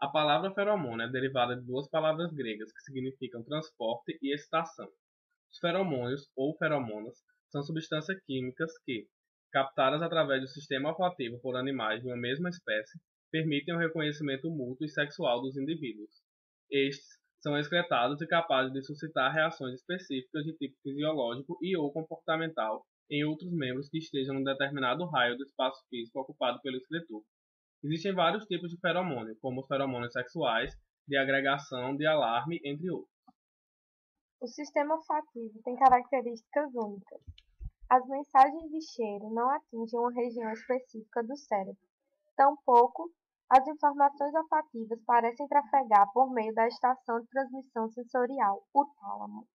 A palavra feromônio é derivada de duas palavras gregas que significam transporte e excitação. Os feromônios, ou feromonas, são substâncias químicas que, captadas através do sistema olfativo por animais de uma mesma espécie, permitem o reconhecimento mútuo e sexual dos indivíduos. Estes são excretados e capazes de suscitar reações específicas de tipo fisiológico e ou comportamental em outros membros que estejam num determinado raio do espaço físico ocupado pelo excretor. Existem vários tipos de feromônio, como os feromônios sexuais, de agregação, de alarme, entre outros. O sistema olfativo tem características únicas. As mensagens de cheiro não atingem uma região específica do cérebro. Tampouco, as informações olfativas parecem trafegar por meio da estação de transmissão sensorial, o tálamo.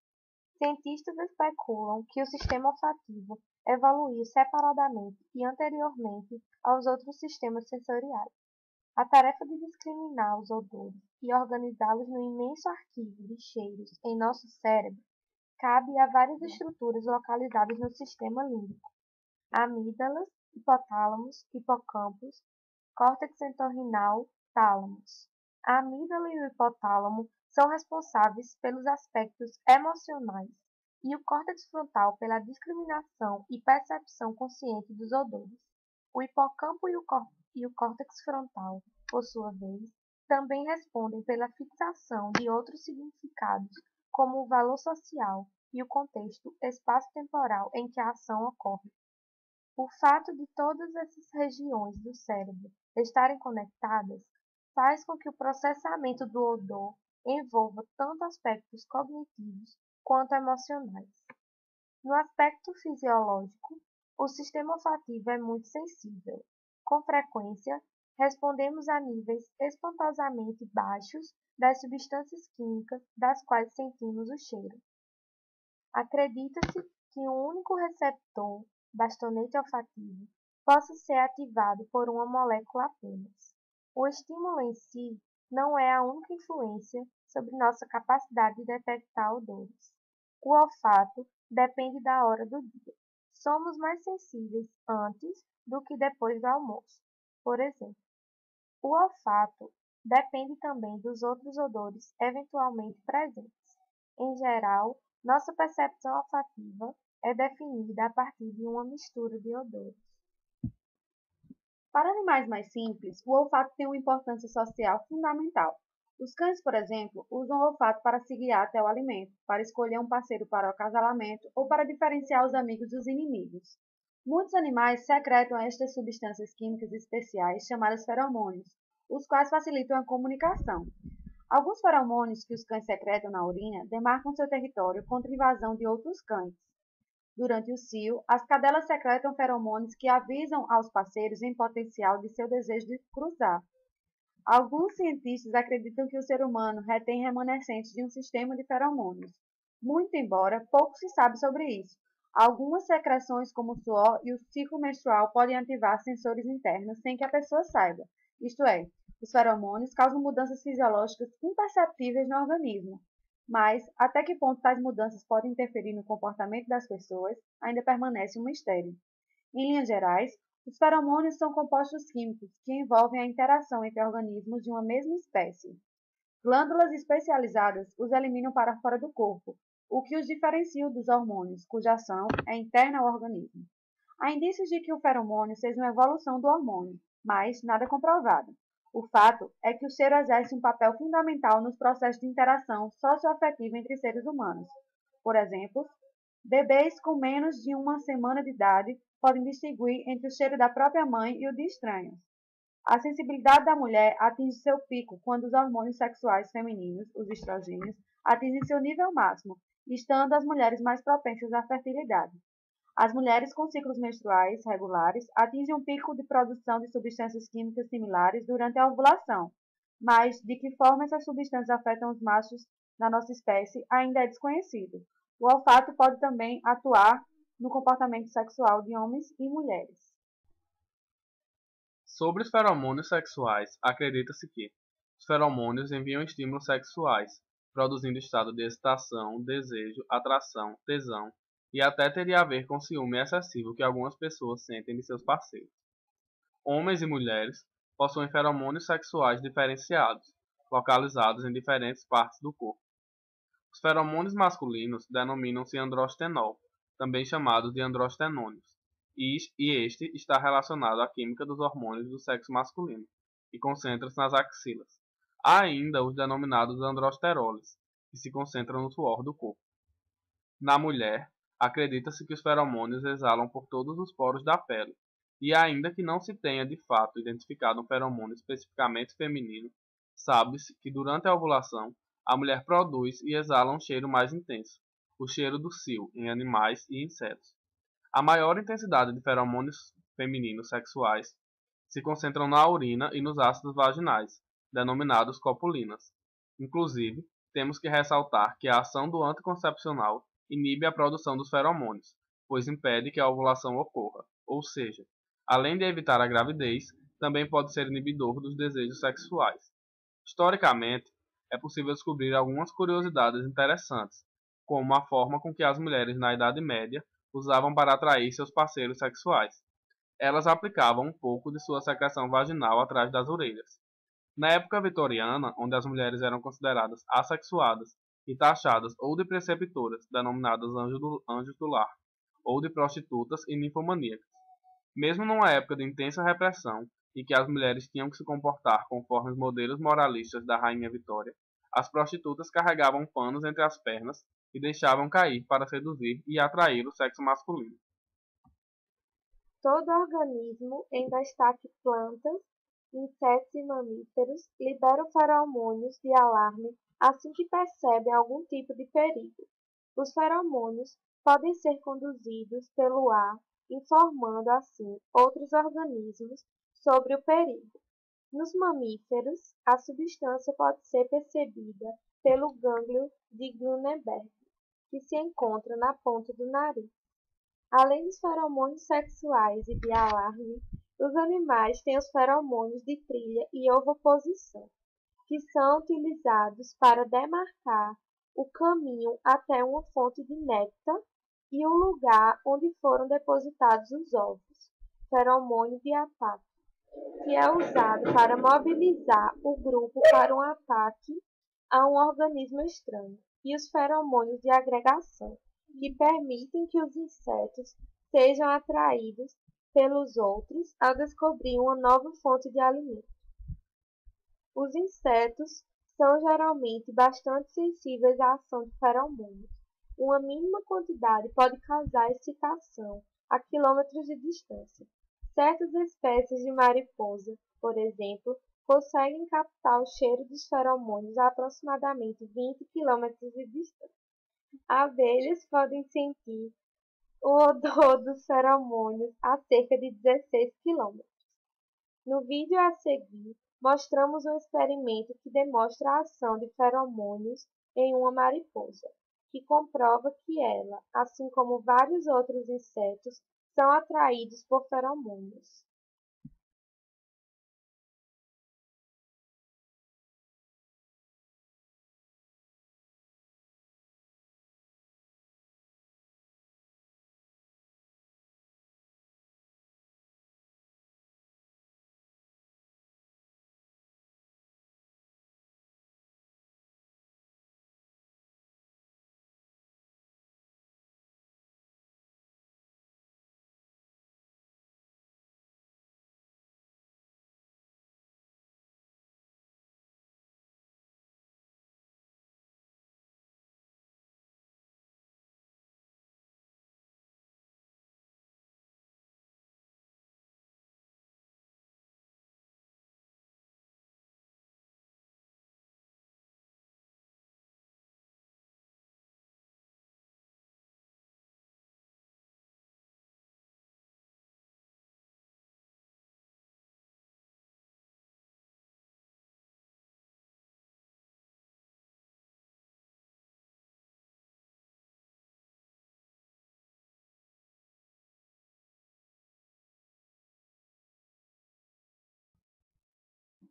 Cientistas especulam que o sistema olfativo evoluiu separadamente e anteriormente aos outros sistemas sensoriais. A tarefa de discriminar os odores e organizá-los no imenso arquivo de cheiros em nosso cérebro cabe a várias estruturas localizadas no sistema límbico: amígdalas, hipotálamos, hipocampos, córtex entorrinal, tálamos. A amígdala e o hipotálamo são responsáveis pelos aspectos emocionais e o córtex frontal pela discriminação e percepção consciente dos odores. O hipocampo e o córtex frontal, por sua vez, também respondem pela fixação de outros significados, como o valor social e o contexto espaço-temporal em que a ação ocorre. O fato de todas essas regiões do cérebro estarem conectadas faz com que o processamento do odor envolva tanto aspectos cognitivos quanto emocionais. No aspecto fisiológico, o sistema olfativo é muito sensível. Com frequência, respondemos a níveis espantosamente baixos das substâncias químicas das quais sentimos o cheiro. Acredita-se que um único receptor, bastonete olfativo, possa ser ativado por uma molécula apenas. O estímulo em si não é a única influência sobre nossa capacidade de detectar odores. O olfato depende da hora do dia. Somos mais sensíveis antes do que depois do almoço, por exemplo. O olfato depende também dos outros odores eventualmente presentes. Em geral, nossa percepção olfativa é definida a partir de uma mistura de odores. Para animais mais simples, o olfato tem uma importância social fundamental. Os cães, por exemplo, usam o olfato para se guiar até o alimento, para escolher um parceiro para o acasalamento ou para diferenciar os amigos dos inimigos. Muitos animais secretam estas substâncias químicas especiais chamadas feromônios, os quais facilitam a comunicação. Alguns feromônios que os cães secretam na urina demarcam seu território contra a invasão de outros cães. Durante o cio, as cadelas secretam feromônios que avisam aos parceiros em potencial de seu desejo de cruzar. Alguns cientistas acreditam que o ser humano retém remanescentes de um sistema de feromônios. Muito embora pouco se sabe sobre isso. Algumas secreções, como o suor e o ciclo menstrual, podem ativar sensores internos sem que a pessoa saiba. Isto é, os feromônios causam mudanças fisiológicas imperceptíveis no organismo. Mas, até que ponto tais mudanças podem interferir no comportamento das pessoas, ainda permanece um mistério. Em linhas gerais, os feromônios são compostos químicos que envolvem a interação entre organismos de uma mesma espécie. Glândulas especializadas os eliminam para fora do corpo, o que os diferencia dos hormônios, cuja ação é interna ao organismo. Há indícios de que o feromônio seja uma evolução do hormônio, mas nada comprovado. O fato é que o cheiro exerce um papel fundamental nos processos de interação socioafetiva entre seres humanos. Por exemplo, bebês com menos de uma semana de idade podem distinguir entre o cheiro da própria mãe e o de estranhos. A sensibilidade da mulher atinge seu pico quando os hormônios sexuais femininos, os estrogênios, atingem seu nível máximo, estando as mulheres mais propensas à fertilidade. As mulheres com ciclos menstruais regulares atingem um pico de produção de substâncias químicas similares durante a ovulação, mas de que forma essas substâncias afetam os machos na nossa espécie ainda é desconhecido. O olfato pode também atuar no comportamento sexual de homens e mulheres. Sobre os feromônios sexuais, acredita-se que os feromônios enviam estímulos sexuais, produzindo estado de excitação, desejo, atração, tesão, e até teria a ver com o ciúme excessivo que algumas pessoas sentem de seus parceiros. Homens e mulheres possuem feromônios sexuais diferenciados, localizados em diferentes partes do corpo. Os feromônios masculinos denominam-se androstenol, também chamados de androstenônios, e este está relacionado à química dos hormônios do sexo masculino, e concentra-se nas axilas. Há ainda os denominados androsteroles, que se concentram no suor do corpo. Na mulher, acredita-se que os feromônios exalam por todos os poros da pele, e ainda que não se tenha de fato identificado um feromônio especificamente feminino, sabe-se que durante a ovulação a mulher produz e exala um cheiro mais intenso, o cheiro do cio, em animais e insetos. A maior intensidade de feromônios femininos sexuais se concentram na urina e nos ácidos vaginais, denominados copulinas. Inclusive, temos que ressaltar que a ação do anticoncepcional inibe a produção dos feromônios, pois impede que a ovulação ocorra, ou seja, além de evitar a gravidez, também pode ser inibidor dos desejos sexuais. Historicamente, é possível descobrir algumas curiosidades interessantes, como a forma com que as mulheres na Idade Média usavam para atrair seus parceiros sexuais. Elas aplicavam um pouco de sua secreção vaginal atrás das orelhas. Na época vitoriana, onde as mulheres eram consideradas assexuadas e taxadas ou de preceptoras, denominadas anjos do lar, ou de prostitutas e ninfomaníacas. Mesmo numa época de intensa repressão, e que as mulheres tinham que se comportar conforme os modelos moralistas da Rainha Vitória, as prostitutas carregavam panos entre as pernas e deixavam cair para seduzir e atrair o sexo masculino. Todo organismo, em destaque plantas, insetos e mamíferos, liberam feromônios de alarme assim que percebem algum tipo de perigo. Os feromônios podem ser conduzidos pelo ar, informando assim outros organismos sobre o perigo. Nos mamíferos, a substância pode ser percebida pelo gânglio de Grunberg, que se encontra na ponta do nariz. Além dos feromônios sexuais e de alarme, os animais têm os feromônios de trilha e ovoposição, que são utilizados para demarcar o caminho até uma fonte de néctar e o lugar onde foram depositados os ovos, feromônio de ataque, que é usado para mobilizar o grupo para um ataque a um organismo estranho, e os feromônios de agregação, que permitem que os insetos sejam atraídos pelos outros ao descobrir uma nova fonte de alimento. Os insetos são geralmente bastante sensíveis à ação de feromônios. Uma mínima quantidade pode causar excitação a quilômetros de distância. Certas espécies de mariposa, por exemplo, conseguem captar o cheiro dos feromônios a aproximadamente 20 quilômetros de distância. Abelhas podem sentir o odor dos feromônios a cerca de 16 quilômetros. No vídeo a seguir, mostramos um experimento que demonstra a ação de feromônios em uma mariposa, que comprova que ela, assim como vários outros insetos, são atraídos por feromônios.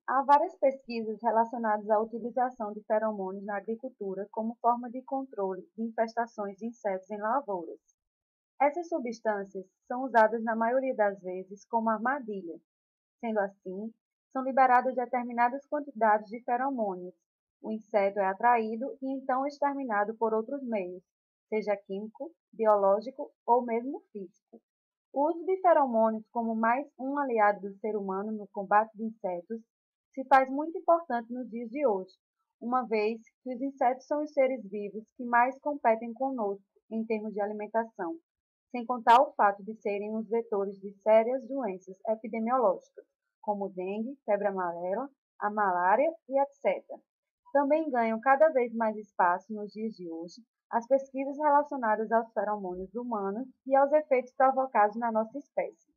Há várias pesquisas relacionadas à utilização de feromônios na agricultura como forma de controle de infestações de insetos em lavouras. Essas substâncias são usadas na maioria das vezes como armadilha. Sendo assim, são liberadas determinadas quantidades de feromônios. O inseto é atraído e então exterminado por outros meios, seja químico, biológico ou mesmo físico. O uso de feromônios como mais um aliado do ser humano no combate de insetos se faz muito importante nos dias de hoje, uma vez que os insetos são os seres vivos que mais competem conosco em termos de alimentação, sem contar o fato de serem os vetores de sérias doenças epidemiológicas, como dengue, febre amarela, a malária e etc. Também ganham cada vez mais espaço nos dias de hoje as pesquisas relacionadas aos feromônios humanos e aos efeitos provocados na nossa espécie.